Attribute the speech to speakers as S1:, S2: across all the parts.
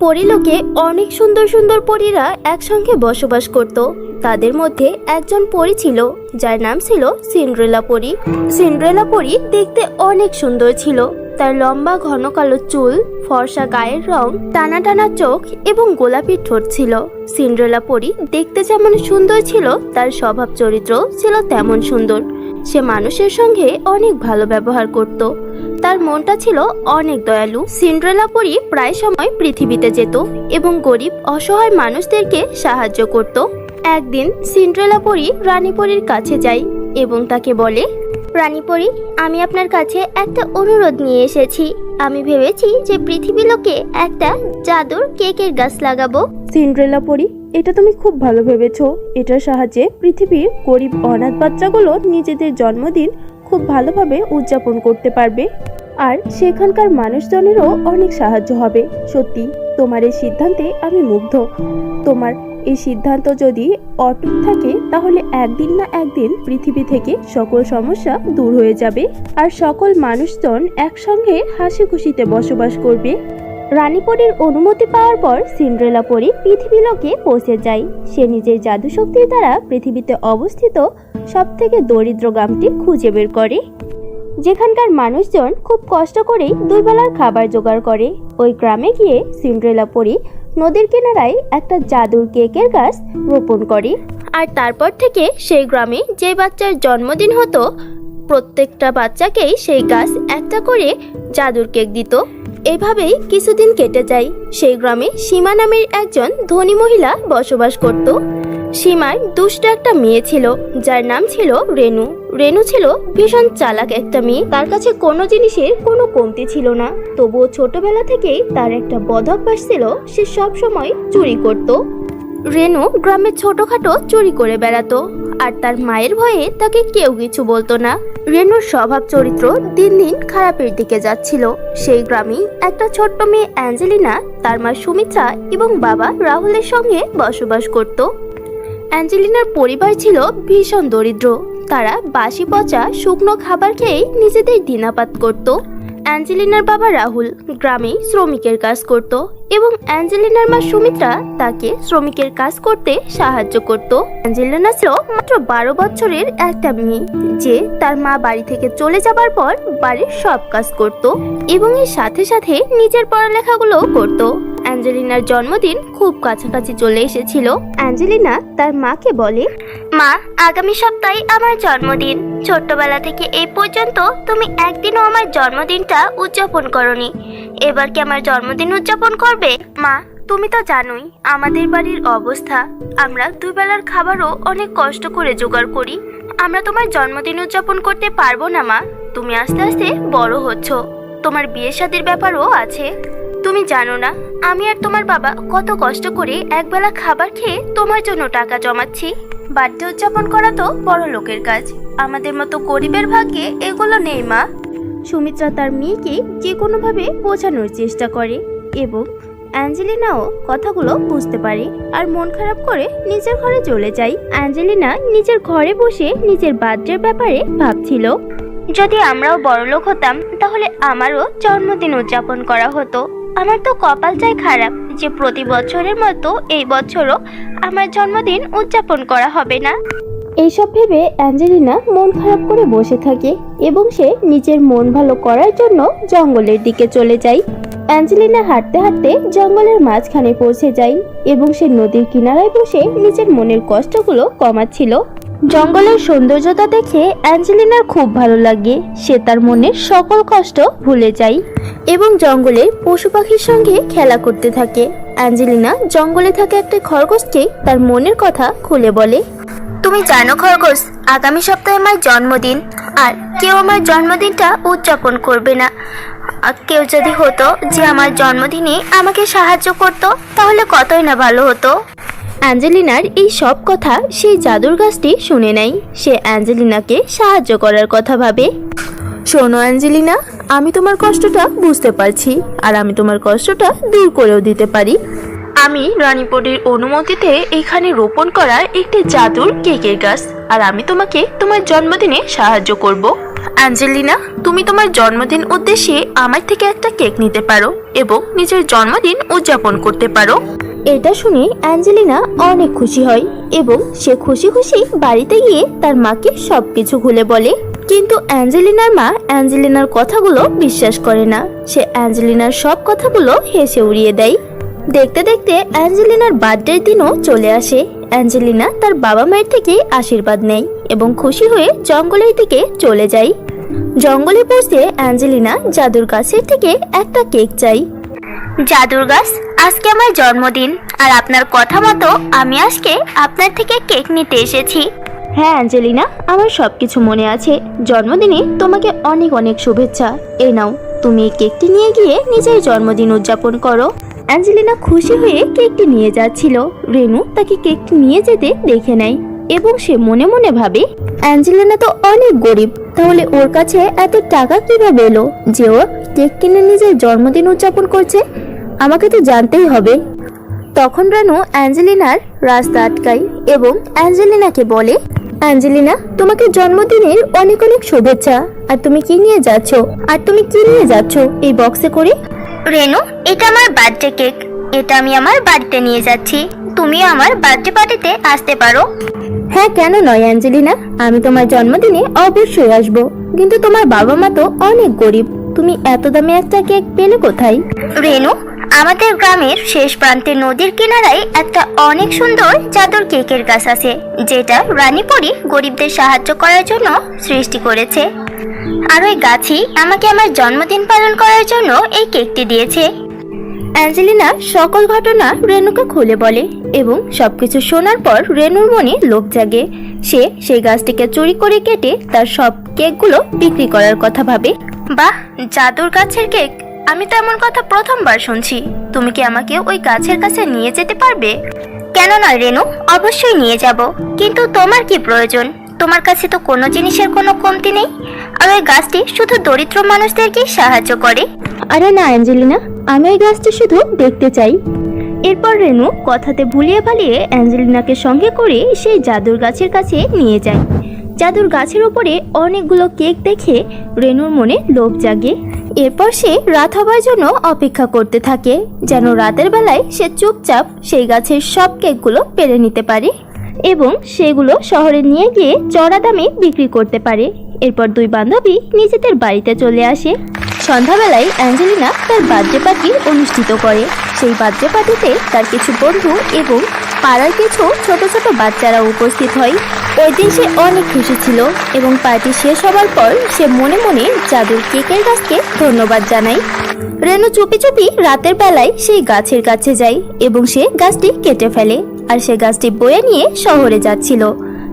S1: পরীলোকে অনেক সুন্দর সুন্দর পরীরা একসঙ্গে বসবাস করত। তাদের মধ্যে একজন পরী ছিল যার নাম ছিল সিন্ড্রেলা পরী। সিন্ড্রেলা পরী দেখতে অনেক সুন্দর ছিল। তার লম্বা ঘন কালো চুল, ফর্সা গায়ের রং, টানা টানা চোখ এবং গোলাপি ঠোঁট ছিল। সিন্ড্রেলা পরী দেখতে যেমন সুন্দর ছিল, তার স্বভাব চরিত্র ছিল তেমন সুন্দর। সে মানুষের সঙ্গে অনেক ভালো ব্যবহার করত। তার মনটা ছিল অনেক দয়ালু। সিন্ড্রেলা পরী প্রায় সময় পৃথিবীতে যেত এবং গরিব অসহায় মানুষদেরকে সাহায্য করত। একদিন সিন্ড্রেলা পরী রানী পরীর কাছে যায় এবং তাকে বলে, রানী পরী, আমি আপনার কাছে একটা অনুরোধ নিয়ে এসেছি। আমি ভেবেছি যে পৃথিবী লোকে একটা জাদুর কেকের গাছ লাগাবো।
S2: সিন্ড্রেলা পরী, এটা তুমি খুব ভালো ভেবেছো। এটার সাহায্যে পৃথিবীর গরিব অনাথ বাচ্চাগুলো নিজেদের জন্মদিন খুব ভালোভাবে উদযাপন করতে পারবে, আর সেখানকার মানুষজনেরও অনেক সাহায্য হবে। সত্যি তোমার এই সিদ্ধান্তে আমি মুগ্ধ। তোমার এই সিদ্ধান্ত যদি অটুট থাকে তাহলে একদিন না একদিন পৃথিবী থেকে সকল সমস্যা দূর হয়ে যাবে আর সকল মানুষজন একসঙ্গে হাসি খুশিতে বসবাস করবে। রানী পরীর অনুমতি পাওয়ার পর সিন্ড্রেলা পরী পৃথিবী লোকে পৌঁছে যায়। সে নিজের জাদু শক্তির দ্বারা পৃথিবীতে অবস্থিত সবথেকে দরিদ্র গ্রামটি খুঁজে বের করে, যেখানকার মানুষজন খুব কষ্ট করেই দুই বেলার খাবার জোগাড় করে। ওই গ্রামে গিয়ে সিন্ড্রেলা পরী নদীর কিনারায় একটা জাদুর কেকের গাছ রোপণ করে। আর তারপর থেকে সেই গ্রামে যে বাচ্চার জন্মদিন হতো, প্রত্যেকটা বাচ্চাকেই সেই গাছ একটা করে জাদুর কেক দিত। এভাবেই কিছুদিন কেটে যায়। সেই গ্রামে সীমা নামের একজন ধনী মহিলা বসবাস করত। সীমার দুষ্ট একটা মেয়ে ছিল যার নাম ছিল রেনু। রেনু ছিল ভীষণ চালাক একটা মেয়ে। তার কাছে কোনো জিনিসের কোনো কমতি ছিল না। তবুও ছোটবেলা থেকেই তার একটা বদ অভ্যাস ছিল, সে সব সময় চুরি করত। রেনু গ্রামে ছোটখাটো চুরি করে বেড়াতো, আর তার মায়ের ভয়ে তাকে কেউ কিছু বলতো না। রেনুর স্বভাব চরিত্র দিন দিন খারাপের দিকে যাচ্ছিল। সেই গ্রামেই একটা ছোট্ট মেয়ে অ্যাঞ্জেলিনা তার মা সুমিত্রা এবং বাবা রাহুলের সঙ্গে বসবাস করত। অ্যাঞ্জেলিনার পরিবার ছিল ভীষণ দরিদ্র। তারা বাসি পচা শুকনো খাবার খেয়েই নিজেদের দিনাপাত করত। অ্যাঞ্জেলিনার বাবা রাহুল গ্রামে শ্রমিকের কাজ করত এবং অ্যাঞ্জেলিনার মা সুমিত্রা তাকে শ্রমিকের কাজ করতে সাহায্য করত। অ্যাঞ্জেলিনা ছিল মাত্র 12 বছরের একটা মেয়ে, যে তার মা বাড়ি থেকে চলে যাবার পর বাড়ির সব কাজ করত এবং এর সাথে সাথে নিজের পড়ালেখাগুলোও করত। অ্যাঞ্জেলিনার জন্মদিন খুব কাছাকাছি চলে এসেছিল। অ্যাঞ্জেলিনা তার মাকে বলে,
S1: মা, আগামী সপ্তাহে আমার জন্মদিন। ছোট্টবেলা থেকে এই পর্যন্ত তুমি একদিনও আমার জন্মদিনটা উদযাপন করনি। এবার কি আমার জন্মদিন উদযাপন করবে? মা, তুমি তো জানোই আমাদের বাড়ির অবস্থা। আমরা দুই বেলার খাবারও অনেক কষ্ট করে জোগাড় করি। আমরা তোমার জন্মদিন উদযাপন করতে পারবো না মা। তুমি আস্তে আস্তে বড় হচ্ছ, তোমার বিয়ে শাদীর ব্যাপারও আছে। তুমি জানো না আমি আর তোমার বাবা কত কষ্ট করে একবেলা খাবার খেয়ে তোমার জন্য টাকা জমাচ্ছি। বার্থডে উদযাপন করা তো বড় লোকের কাজ, আমাদের মতো গরিবের ভাগ্যে এগুলো নেই মা।
S2: সুমিত্রা তার মেয়েকে যে কোনোভাবে বোঝানোর চেষ্টা করে এবং অ্যাঞ্জেলিনাও কথাগুলো বুঝতে পারে আর মন খারাপ করে নিজের ঘরে চলে যায়। অ্যাঞ্জেলিনা নিজের ঘরে বসে নিজের বার্থডের ব্যাপারে ভাবছিল,
S1: যদি আমরাও বড়লোক হতাম তাহলে আমারও জন্মদিন উদযাপন করা হতো। আমার তো কপালটাই খারাপ যে প্রতি বছরের মতো এই বছরও আমার জন্মদিন উদযাপন করা হবে না।
S2: এইসব ভেবে অ্যাঞ্জেলিনা মন খারাপ করে বসে থাকে এবং সে নিজের মন ভালো করার জন্য জঙ্গলের দিকে চলে যায়। অ্যাঞ্জেলিনা হাঁটতে হাঁটতে জঙ্গলের মাঝখানে পৌঁছে যায় এবং সে নদীর কিনারায় বসে নিজের মনের কষ্টগুলো কমাচ্ছিল। জঙ্গলের সৌন্দর্যতা দেখে অ্যাঞ্জেলিনার খুব ভালো লাগে। সে তার মনের সকল কষ্ট ভুলে যায় এবং জঙ্গলের পশু পাখির সঙ্গে খেলা করতে থাকে। অ্যাঞ্জেলিনা জঙ্গলে থাকা একটা খরগোশকে তার মনের কথা খুলে বলে,
S1: তুমি জানো খরগোশ, আগামী সপ্তাহে আমার জন্মদিন, আর কেউ আমার জন্মদিনটা উদযাপন করবে না। কেউ যদি হতো যে আমার জন্মদিনে আমাকে সাহায্য করত, তাহলে কতই না ভালো হতো।
S2: অ্যাঞ্জেলিনার এই সব কথা সেই জাদুর গাছটি শুনে নেয়। সে অ্যাঞ্জেলিনাকে সাহায্য করার কথা ভাবে। শোনো অ্যাঞ্জেলিনা, আমি তোমার কষ্টটা বুঝতে পারছি আর আমি তোমার কষ্টটা দূর করেও দিতে পারি। আমি রানী পরীর অনুমতিতে এখানে রোপণ করা একটি জাদুর কেকের গাছ, আর আমি তোমাকে তোমার জন্মদিনে সাহায্য করব।
S1: অ্যাঞ্জেলিনা, তুমি তোমার জন্মদিন উদ্দেশ্যে আমার থেকে একটা কেক নিতে পারো এবং নিজের জন্মদিন উদযাপন করতে পারো। এটা শুনে অ্যাঞ্জেলিনা অনেক খুশি হয় এবং সে খুশি খুশি বাড়িতে গিয়ে তার মাকে সবকিছু খুলে বলে। কিন্তু অ্যাঞ্জেলিনার মা অ্যাঞ্জেলিনার কথাগুলো বিশ্বাস করে না। সে অ্যাঞ্জেলিনার সব কথাগুলো হেসে উড়িয়ে দেয়। দেখতে দেখতে অ্যাঞ্জেলিনার বার্থডের দিনও চলে আসে। অ্যাঞ্জেলিনা তার বাবা মায়ের থেকে আশীর্বাদ নেয় এবং খুশি হয়ে জঙ্গলের দিকে চলে যায়। জঙ্গলে পৌঁছে অ্যাঞ্জেলিনা জাদুর গাছের থেকে একটা কেক চাই। জাদুর গাছ, আজকে আমার জন্মদিন, আর আপনার কথা মতো আমি আজকে আপনার থেকে কেক নিতে এসেছি। হ্যাঁ অ্যাঞ্জেলিনা, আমার সবকিছু মনে আছে। জন্মদিনে তোমাকে অনেক অনেক শুভেচ্ছা। এই নাও, তুমি এই কেকটি নিয়ে গিয়ে নিজের জন্মদিন উদযাপন করো। অ্যাঞ্জেলিনা খুশি হয়ে কেকটি নিয়ে যাচ্ছিল। রেনু তাকে কেকটি নিয়ে যেতে দেখে নেয় এবং সে মনে মনে ভাবে, অ্যাঞ্জেলিনা তো অনেক গরিব, তাহলে ওর কাছে এত টাকা কিভাবে এলো যে ও কেক কিনে নিজের জন্মদিন উদযাপন করছে? আমাকে তো জানতেই হবে। তখন রেনু অ্যাঞ্জেলিনার রাস্তা আটকায় এবং অ্যাঞ্জেলিনাকে বলে, অ্যাঞ্জেলিনা, তোমাকে জন্মদিনের অনেক অনেক শুভেচ্ছা। আর তুমি কি নিয়ে যাচ্ছ এই বক্সে করে? রেনু, এটা আমার বার্থডে কেক। এটা আমি আমার বাড়িতে নিয়ে যাচ্ছি। তুমি আমার বার্থডে পার্টিতে আসতে পারো। হ্যাঁ, কেন নয় অ্যাঞ্জেলিনা, আমি তোমার জন্মদিনে অবশ্যই আসবো। কিন্তু তোমার বাবা মা তো অনেক গরিব, তুমি এত দামে একটা কেক পেলে কোথায়? রেনু, আমাদের গ্রামের শেষ প্রান্তে নদীর কিনারায় একটা অনেক সুন্দর জাদুর কেকের গাছ আছে, যেটা রানীপরি গরিবদের সাহায্য করার জন্য সৃষ্টি করেছে। আর ওই গাছই আমাকে আমার জন্মদিন পালন করার জন্য এই কেকটি দিয়েছে। অ্যাঞ্জেলিনা সকল ঘটনা রেনুকে খুলে বলে এবং সবকিছু শোনার পর রেনুর মনে লোভ জাগে। সে সেই গাছটিকে চুরি করে কেটে তার সব কেকগুলো বিক্রি করার কথা ভাবে। বাহ, জাদুর গাছের কেক! আমি তো এমন কথা প্রথমবার শুনছি। তুমি কি আমাকে ওই গাছের কাছে নিয়ে যেতে পারবে? কেন নয় রেনু, অবশ্যই নিয়ে যাব। কিন্তু তোমার কি প্রয়োজন? তোমার কাছে তো কোনো জিনিসের কোনো কমতি নেই, আর ওই গাছটি শুধু দরিদ্র মানুষদেরকেই সাহায্য করে। আরে না অ্যাঞ্জেলিনা, আমি ওই গাছটি শুধু দেখতে চাই। এরপর রেনু কথাতে ভুলিয়ে ভালিয়ে অ্যাঞ্জেলিনাকে সঙ্গে করে সেই জাদুর গাছের কাছে নিয়ে যায়। জাদুর গাছের উপরে অনেকগুলো কেক দেখে রেনুর মনে লোভ জাগে। এরপর সে রাত হবার জন্য অপেক্ষা করতে থাকে, যেন রাতের বেলায় সে চুপচাপ সেই গাছের সব কেকগুলো পেরে নিতে পারে এবং সেগুলো শহরে নিয়ে গিয়ে চড়া দামে বিক্রি করতে পারে। এরপর দুই বান্ধবী নিজেদের বাড়িতে চলে আসে। সন্ধ্যাবেলায় অ্যাঞ্জেলিনা তার বার্থডে পার্টি অনুষ্ঠিত করে। সেই বার্থডে পার্টিতে তার কিছু বন্ধু এবং পাড়ার কিছু ছোট ছোট বাচ্চারা উপস্থিত হয়। ওই দিন সে অনেক খুশি ছিল এবং পার্টি শেষ হবার পর সে মনে মনে জাদুর কেকের গাছকে ধন্যবাদ জানায়। রেনু চুপি চুপি রাতের বেলায় সেই গাছের কাছে যায় এবং সে গাছটি কেটে ফেলে, আর সে গাছটি বয়ে নিয়ে শহরে যাচ্ছিল।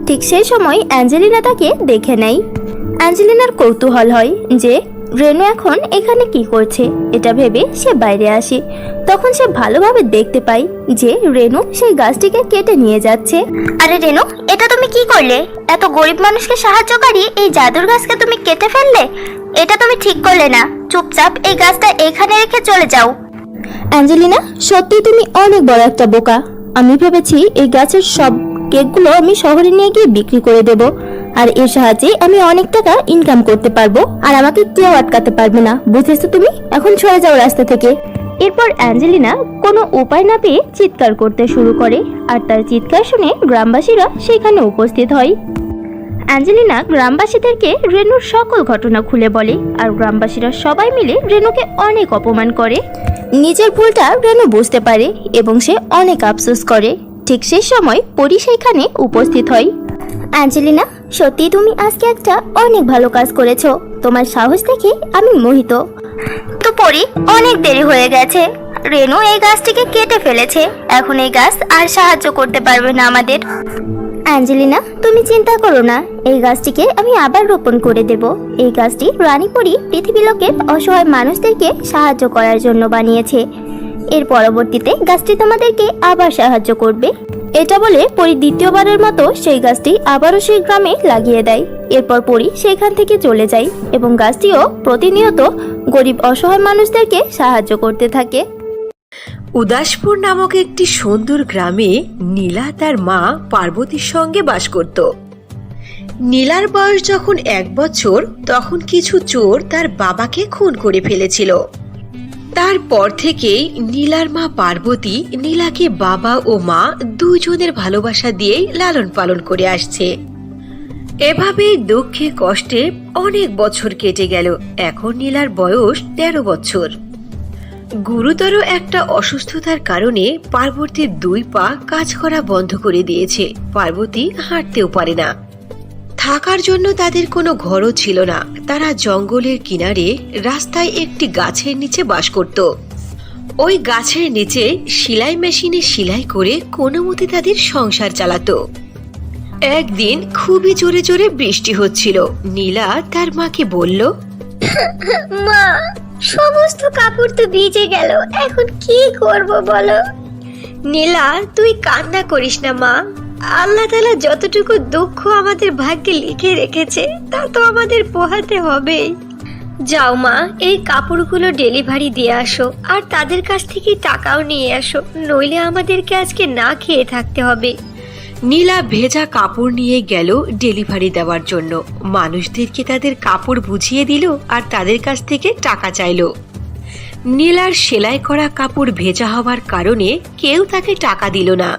S1: ঠিক সেই সময় অ্যাঞ্জেলিনা তাকে দেখে নেয়। অ্যাঞ্জেলিনার কৌতূহল হয় যে রেনু এখন এখানে কি করছে। এটা ভেবে সে বাইরে আসে। তখন সে ভালোভাবে দেখতে পায় যে রেনু সেই গাছটিকে কেটে নিয়ে যাচ্ছে। আরে রেনু, এটা তুমি কি করলে? এত গরিব মানুষকে সাহায্যকারী এই জাদুর গাছকে তুমি কেটে ফেললে। এটা তুমি ঠিক করলে না। চুপচাপ এই গাছটা এখানে রেখে চলে যাও। অ্যাঞ্জেলিনা, সত্যি তুমি অনেক বড় একটা বোকা। আমি ভেবেছি এই গাছের সব কেকগুলো আমি শহরে নিয়ে গিয়ে বিক্রি করে দেব, আর এর সাহায্যে আমি অনেক টাকা ইনকাম করতে পারবো, আর আমাকে কেউ আটকাতে পারবে না। বুঝেছো তুমি? এখন সরে যাও রাস্তা থেকে। এরপর অ্যাঞ্জেলিনা কোনো উপায় না পেয়ে চিৎকার করতে শুরু করে, আর তার চিৎকার শুনে গ্রামবাসীরা সেখানে উপস্থিত হয়। অ্যাঞ্জেলিনা গ্রামবাসীদেরকে রেনুর সকল ঘটনা খুলে বলে, আর গ্রামবাসীরা সবাই মিলে রেনুকে অনেক অপমান করে। নিজের ভুলটা রেনু বুঝতে পারে এবং সে অনেক আফসোস করে। ঠিক সেই সময় পরি সেখানে উপস্থিত হয়। অ্যাঞ্জেলিনা, সত্যি তুমি আজকে একটা অনেক ভালো কাজ করেছো। তোমার সাহস দেখে আমি মোহিত। তো পরি, অনেক দেরি হয়ে গেছে। রেনু এই গাছটিকে কেটে ফেলেছে। এখন এই গাছ আর সাহায্য করতে পারবে না আমাদের। অ্যাঞ্জেলিনা, তুমি চিন্তা করো না, এই গাছটিকে আমি আবার রোপণ করে দেব। এই গাছটি রানীপরি পৃথিবী লোকের অসহায় মানুষদেরকে সাহায্য করার জন্য বানিয়েছে। এর পরবর্তীতে গাছটি তোমাদেরকে আবার সাহায্য করবে। এটা বলে পরি দ্বিতীয়বারের মতো সেই গাছটি আবারও সেই গ্রামে লাগিয়ে দেয়। এরপর পরি সেখান থেকে চলে যায় এবং গাছটিও প্রতিনিয়ত গরিব অসহায় মানুষদেরকে সাহায্য করতে থাকে।
S3: উদাসপুর নামক একটি সুন্দর গ্রামে নীলা তার মা পার্বতীর সঙ্গে বাস করত। নীলার বয়স যখন 1 বছর তখন কিছু চোর তার বাবাকে খুন করে ফেলেছিল। তারপর থেকেই নীলার মা পার্বতী নীলাকে বাবা ও মা দুজনের ভালোবাসা দিয়েই লালন পালন করে আসছে। এভাবেই দুঃখে কষ্টে অনেক বছর কেটে গেল। এখন নীলার বয়স 13 বছর। গুরুতর একটা অসুস্থতার কারণে পার্বতীর 2 পা কাজ করা বন্ধ করে দিয়েছে। পার্বতী হাঁটতেও পারে না। থাকার জন্য তাদের কোনো ঘরও ছিল না। তারা জঙ্গলের কিনারে রাস্তায় একটি গাছের নিচে বাস করত। ওই গাছের নিচে সেলাই মেশিনে সেলাই করে কোনো মতে তাদের সংসার চালাতো। একদিন খুবই জোরে জোরে বৃষ্টি হচ্ছিল। নীলা তার মাকে বলল,
S1: মা, সমস্ত কাপড় তো ভিজে গেল, এখন কি করব বলো? নীলা, তুই কান্না করিস না মা। আল্লাহ তাআলা যতটুকু দুঃখ আমাদের ভাগ্যে লিখে রেখেছে তা তো আমাদের পোহাতে হবে। যাও মা, এই কাপড়গুলো ডেলিভারি দিয়ে আসো আর তাদের কাছ থেকে টাকাও নিয়ে আসো, নইলে আমাদেরকে আজকে না খেয়ে থাকতে হবে।
S3: নীলা ভেজা কাপড় নিয়ে গেল ডেলিভারি দেওয়ার জন্য। মানুষদেরকে তাদের কাপড় বুঝিয়ে দিল আর তাদের কাছ থেকে টাকা চাইলো। নীলার সেলাই করা কাপড় ভেজা হওয়ার কারণে কেউ তাকে টাকা দিল না।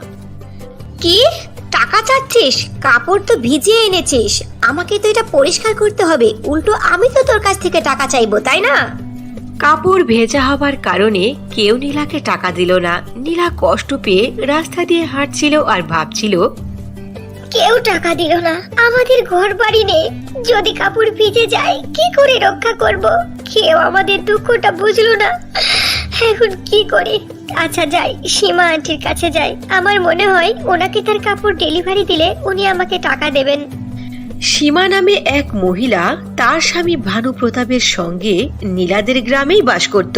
S1: কি টাকা চাচ্ছিস? কাপড় তো ভিজিয়ে এনেছিস, আমাকে তো এটা পরিষ্কার করতে হবে, উল্টো আমি তো তোর কাছ থেকে টাকা চাইবো, তাই না?
S3: কাপড় ভেজা হবার কারণে কেউ নীলাকে টাকা দিল না। নীলা কষ্ট পেয়ে রাস্তা দিয়ে হাঁটছিল আর ভাবছিল,
S1: কেউ টাকা দিল না, আমাদের ঘর বাড়ি নেই, যদি কাপড় ভিজে যায় কি করে রক্ষা করব? কেউ আমাদের দুঃখটা বুঝলো না, এখন কি করি? আচ্ছা যাই, সীমা আন্টির কাছে যাই, আমার মনে হয় ওনাকে তার কাপড় ডেলিভারি দিলে উনি আমাকে টাকা দেবেন।
S3: সীমা নামে এক মহিলা তার স্বামী ভানু প্রতাপের সঙ্গে নীলাদের গ্রামেই বাস করত।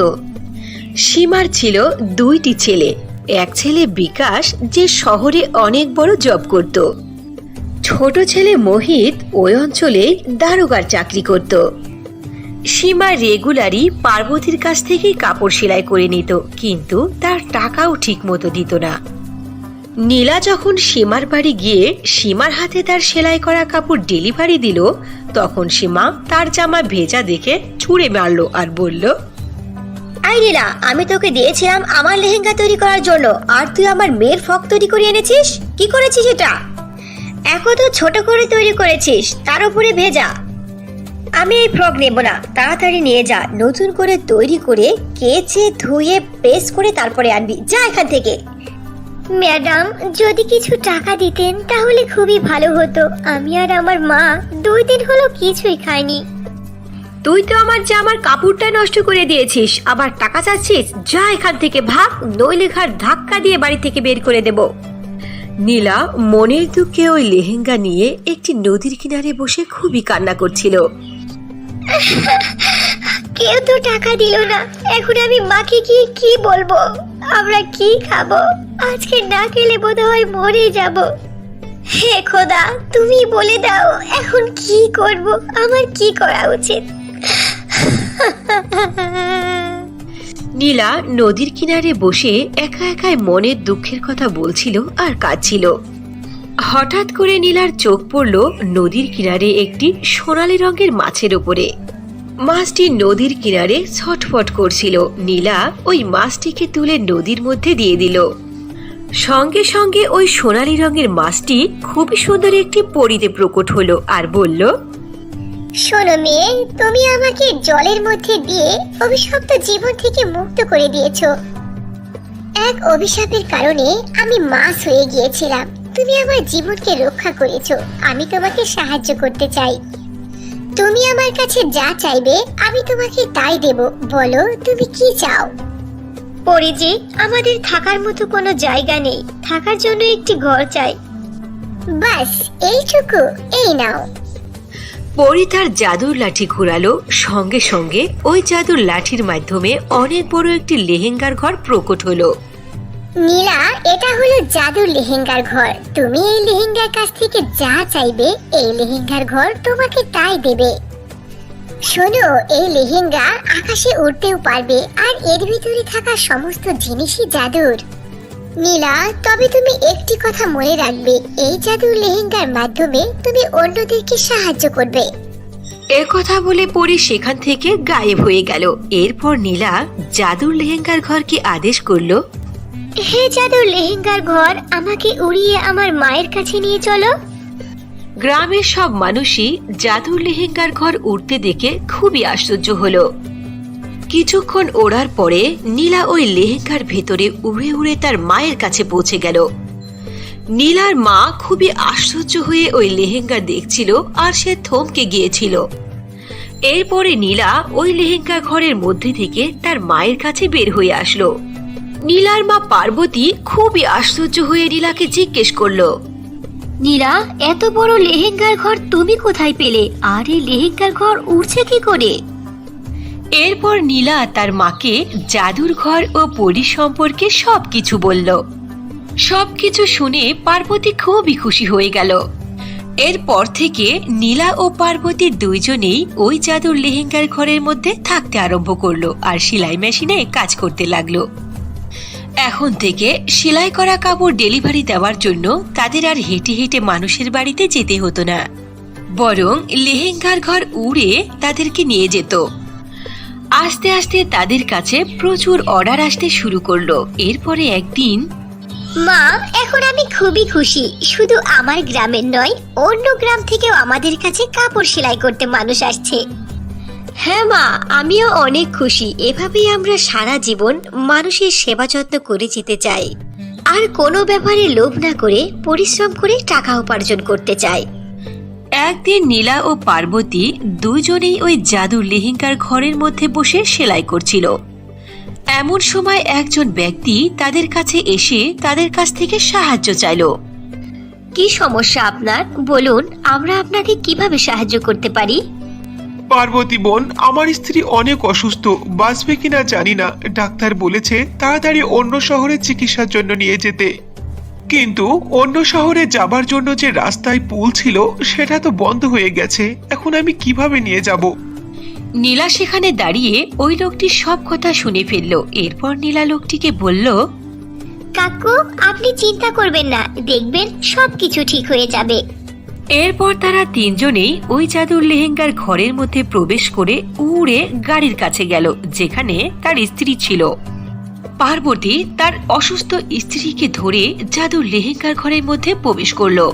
S3: সীমার ছিল 2টি ছেলে। এক ছেলে বিকাশ, যে শহরে অনেক বড় জব করত। ছোট ছেলে মোহিত ওই অঞ্চলে দারোগার চাকরি করত। সীমা রেগুলারই পার্বতীর কাছ থেকেই কাপড় সেলাই করে নিত, কিন্তু তার টাকাও ঠিক মতো দিত না। নীলা যখন সীমার বাড়ি গিয়ে সীমার হাতে তার সেলাই করা কাপড় ডেলিভারি দিল, তখন সীমা তার জামা ভেজা দেখে ছুঁড়ে মারলো আর বলল,
S1: আই নীলা, আমি তোকে দিয়েছিলাম আমার লেহেঙ্গা তৈরি করার জন্য, আর তুই আমার মেয়ের ফ্রক তৈরি করে এনেছিস। কি করেছিস এটা? এখন তো ছোট করে তৈরি করেছিস, তার উপরে ভেজা। আমি এই ফ্রক নেব না, তাড়াতাড়ি নিয়ে যা, নতুন করে তৈরি করে কেচে ধুয়ে প্রেস করে তারপরে আনবি, যা এখান থেকে। ম্যাডাম, যদি কিছু টাকা দিতেন তাহলে খুবই ভালো হতো, আমি আর আমার মা 2 দিন হলো কিছুই খাইনি।
S3: তুই তো আমার জামার কাপড়টা নষ্ট করে দিয়েছিস, আবার টাকা চাচ্ছিস? যা এখান থেকে ভাগ, নইলে ঘাড় ধাক্কা দিয়ে বাড়ি থেকে বের করে দেব। নীলা মনের দুঃখে ওই লেহেঙ্গা নিয়ে একটি নদীর কিনারে বসে খুবই কান্না করছিল।
S1: কেউ তো টাকা দিল না, এখন আমি মাকে গিয়ে কি বলবো? আমরা কি খাবো? আজকে না খেলে বোধহয় মরে যাব। হে খোদা, তুমি বলে দাও এখন কি করব, আমার কি করা উচিত?
S3: নীলা নদীর কিনারে বসে একা একাই মনের দুঃখের কথা বলছিল আর কাঁদছিল। হঠাৎ করে নীলার চোখ পড়ল নদীর কিনারে একটি সোনালী রঙের মাছের উপরে। মাছটি নদীর কিনারে ছটফট করছিল। নীলা ওই মাছটিকে তুলে নদীর মধ্যে দিয়ে দিল। সঙ্গে সঙ্গে ওই সোনালী রঙের মাছটি খুবই সুন্দর একটি পরীতে প্রকট হলো আর বলল,
S1: শোনো মেয়ে, তুমি আমাকে জলের মধ্যে দিয়ে অভিশপ্ত জীবন থেকে মুক্ত করে দিয়েছো। এক অভিশাপের কারণে আমি মাছ হয়ে গিয়েছিলাম, তুমি আমার জীবনকে রক্ষা করেছো, আমি তোমাকে সাহায্য করতে চাই। তুমি আমার কাছে যা চাইবে আমি তোমাকে তাই দেব, বলো তুমি কি চাও? পরিজি, আমাদের থাকার মতো কোনো জায়গা নেই, থাকার জন্য একটি ঘর চাই। বাস এইটুকু, এই নাও।
S3: পরি তার জাদুর লাঠি ঘোরালো। সঙ্গে সঙ্গে ওই জাদুর লাঠির মাধ্যমে অনেক বড় একটি লেহেঙ্গার ঘর প্রকট হলো।
S1: নীলা, এটা হলো জাদুর লেহেঙ্গার ঘর, তুমি এই লেহেঙ্গার কাছ থেকে যা চাইবে এই লেহেঙ্গার ঘর তোমাকে তাই দেবে। শোনো, এই লেহেঙ্গা আকাশে উড়তেও পারবে আর এর ভিতরে থাকা সমস্ত জিনিসই জাদুর।
S4: নীলা, তবে তুমি একটি কথা মনে রাখবে, এই জাদুর লেহেঙ্গার মাধ্যমে তুমি অন্যদেরকে সাহায্য করবে।
S3: এ কথা বলে পরি সেখান থেকে গায়েব হয়ে গেল। এরপর নীলা জাদুর লেহেঙ্গার ঘরকে আদেশ করলো,
S4: হে জাদুর লেহেঙ্গার ঘর, আমাকে উড়িয়ে আমার মায়ের কাছে নিয়ে চলো।
S3: গ্রামের সব মানুষই জাদুর লেহেঙ্গার ঘর উড়তে দেখে খুবই আশ্চর্য হলো। কিছুক্ষণ ওড়ার পরে নীলা ওই লেহেঙ্গার ভেতরে উড়ে উড়ে তার মায়ের কাছে পৌঁছে গেল। নীলার মা খুবই আশ্চর্য হয়ে ওই লেহেঙ্গা দেখছিল আর সে থমকে গিয়েছিল। এরপরে নীলা ওই লেহেঙ্গা ঘরের মধ্যে থেকে তার মায়ের কাছে বের হয়ে আসলো। নীলার মা পার্বতী খুবই আশ্চর্য হয়ে নীলাকে জিজ্ঞেস করলো,
S4: নীলা, এত বড় লেহেঙ্গার ঘর তুমি কোথায় পেলে? আর এই লেহেঙ্গার ঘর উড়ছে কি করে?
S3: এরপর নীলা তার মাকে জাদুর ঘর ও পরী সম্পর্কে সবকিছু বলল। সবকিছু শুনে পার্বতী খুবই খুশি হয়ে গেল। এরপর থেকে নীলা ও পার্বতী দুইজনেই ওই জাদুর লেহেঙ্গার ঘরের মধ্যে থাকতে আরম্ভ করলো আর সেলাই মেশিনে কাজ করতে লাগলো। এখন থেকে সেলাই করা কাপড় ডেলিভারি দেওয়ার জন্য তাদের আর হেঁটে হেঁটে মানুষের বাড়িতে যেতে হতো না, বরং লেহেঙ্গার ঘর উড়ে তাদেরকে নিয়ে যেত। আস্তে আস্তে তাদের কাছে প্রচুর অর্ডার আসতে শুরু করলো। এরপরে একদিন,
S4: মা, এখন আমি খুবই খুশি। শুধু আমার গ্রামের নয়, অন্য গ্রাম থেকেও আমাদের কাছে কাপড় সেলাই করতে মানুষ আসছে।
S5: হ্যাঁ মা, আমিও অনেক খুশি। এভাবেই আমরা সারা জীবন মানুষের সেবা যত্ন করে যেতে চাই, আর কোনো ব্যাপারে লোভ না করে পরিশ্রম করে টাকা উপার্জন করতে চাই।
S3: একদিন নীলা ও পার্বতী দুজনেই ওই জাদুর লেহেঙ্গার ঘরের মধ্যে বসে সেলাই করছিল। এমন সময় একজন ব্যক্তি তাদের কাছে এসে তাদের কাছ থেকে সাহায্য চাইলো।
S5: কি সমস্যা আপনার? বলুন, আমরা আপনাকে কিভাবে সাহায্য করতে পারি?
S6: পার্বতী বোন, আমার স্ত্রী অনেক অসুস্থ, বাঁচবে কিনা জানি না। ডাক্তার বলেছে তাড়াতাড়ি অন্য শহরে চিকিৎসার জন্য নিয়ে যেতে, কিন্তু অন্য শহরে যাবার জন্য যে রাস্তায় পুল ছিল সেটা তো বন্ধ হয়ে গেছে। এখন আমি কিভাবে নিয়ে যাব?
S3: নীলা সেখানে দাঁড়িয়ে ওই লোকটির সব কথা শুনে ফেললো। এরপর নীলা লোকটিকে বলল,
S4: কাকু, আপনি চিন্তা করবেন না, দেখবেন সবকিছু ঠিক হয়ে যাবে।
S3: এরপর তারা তিনজনেই ওই জাদুর লেহেঙ্গার ঘরের মধ্যে প্রবেশ করে উড়ে গাড়ির কাছে গেল, যেখানে তার স্ত্রী ছিল। পার্বতী তার অসুস্থ স্ত্রীকে ধরে জাদুর লেহেঙ্গার ঘরের মধ্যে প্রবেশ করলো।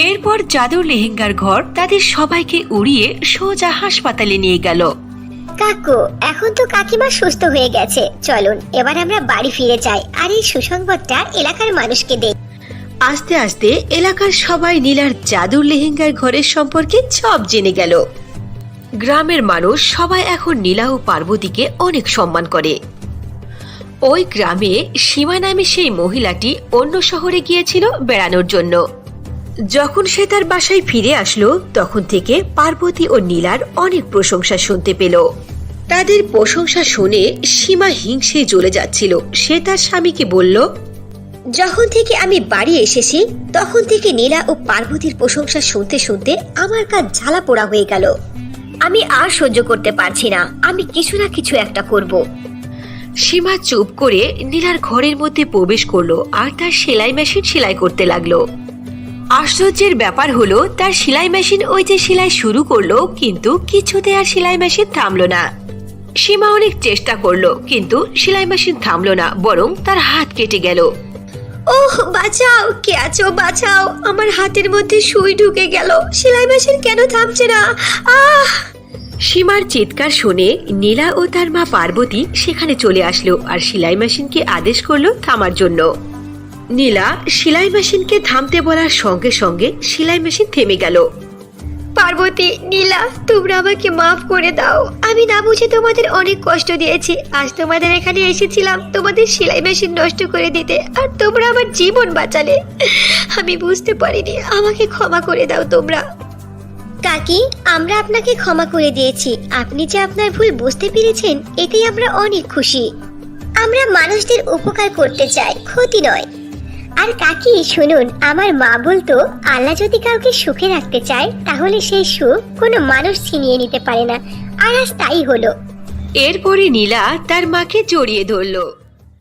S3: এরপর জাদুর লেহেঙ্গার ঘর তাদের সবাইকে উড়িয়ে সোজা হাসপাতালে নিয়ে গেল।
S4: কাকু, এখন তো কাকিমা সুস্থ হয়ে গেছে, চলুন এবার আমরা বাড়ি ফিরে যাই আর এই সুসংবাদটা এলাকার মানুষকে দেই।
S3: আস্তে আস্তে এলাকার সবাই নীলার জাদুর লেহেঙ্গার ঘরের সম্পর্কে সব জেনে গেল। গ্রামের মানুষ সবাই এখন নীলা ও পার্বতীকে অনেক সম্মান করে। ওই গ্রামে সীমা নামে সেই মহিলাটি অন্য শহরে গিয়েছিল বেড়ানোর জন্য। যখন সে তার বাসায় ফিরে আসলো, তখন থেকে পার্বতী ও নীলার অনেক প্রশংসা শুনতে পেল। তাদের প্রশংসা শুনে সীমা হিংসে জ্বলে যাচ্ছিল। সে তার স্বামীকে বলল,
S5: যখন থেকে আমি বাড়ি এসেছি তখন থেকে নীলা ও পার্বতীর প্রশংসা শুনতে শুনতে আমার কাজ ঝালা পোড়া হয়ে গেল। আমি আর সহ্য করতে পারছি না, আমি কিছু না কিছু একটা করব।
S3: সীমা চুপ করে নীলার ঘরের মধ্যে প্রবেশ করলো আর তার সেলাই মেশিন সেলাই করতে লাগলো। আশ্চর্যের ব্যাপার হলো, তার সেলাই মেশিন ওই যে সেলাই শুরু করলো, কিন্তু কিছুতে আর সেলাই মেশিন থামলো না। সীমা অনেক চেষ্টা করলো, কিন্তু সেলাই মেশিন থামলো না, বরং তার হাত কেটে গেল।
S5: ওহ বাঁচাও, কে আছো বাঁচাও, আমার হাতের মধ্যে সুই ঢুকে গেল, সেলাই মেশিন কেন থামছে না? আহ!
S3: সীমার চিৎকার শুনে নীলা ও তার মা পার্বতী সেখানে চলে আসলো আর সেলাই মেশিনকে আদেশ করলো থামার জন্য। নীলা সেলাই মেশিনকে থামতে বলার সঙ্গে সঙ্গে সেলাই মেশিন থেমে গেল।
S5: পার্বতী, নীলা, তোমরা আমাকে মাফ করে দাও। আমি না বুঝে তোমাদের অনেক কষ্ট দিয়েছি। আজ তোমাদের এখানে এসেছিলাম তোমাদের সেলাই মেশিন নষ্ট করে দিতে, আর তোমরা আমার জীবন বাঁচালে। আমি বুঝতে পারিনি, আমাকে ক্ষমা করে দাও তোমরা।
S4: কাকি, আমরা আপনাকে ক্ষমা করে দিয়েছি। আপনি যে আপনার ভুল বুঝতে পেরেছেন, এতেই আমরা অনেক খুশি। আমরা মানুষদের উপকার করতে চাই, ক্ষতি নয়। আর কাকি শুনুন, আমার মা বলতো, আল্লাহ যদি কাউকে সুখে রাখতে চায় তাহলে সেই সুখ কোনো মানুষ ছিনিয়ে নিতে পারে না। আর আজ তাই হলো।
S3: এরপরে নীলা তার মাকে জড়িয়ে ধরলো।